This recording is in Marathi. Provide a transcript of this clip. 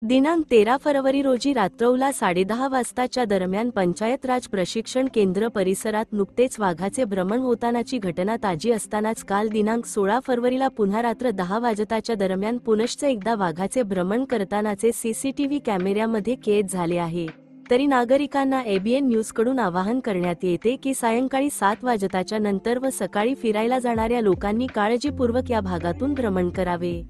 दिनांक 13 फरवरी रोजी रात्रौला 10:30 वाजताच्या दरम्यान पंचायत राज प्रशिक्षण केंद्र परिसरात नुकतेच वाघाचे भ्रमण होतानाची घटना ताजी असतानाच काल दिनांक 16 फरवरीला पुन्हा रात्र 10 वाजताच्या दरम्यान पुनश्च एकदा वाघाचे भ्रमण करतानाचे सीसीटीव्ही कॅमेऱ्यामध्ये कैद झाले आहे। तरी नागरिकांना एबीएन न्यूजकडून आवाहन करण्यात येते की सायंकाळी 7 वाजताच्या नंतर व सकाळी फिरायला जाणाऱ्या लोकांनी काळजीपूर्वक या भागातून भ्रमण करावे।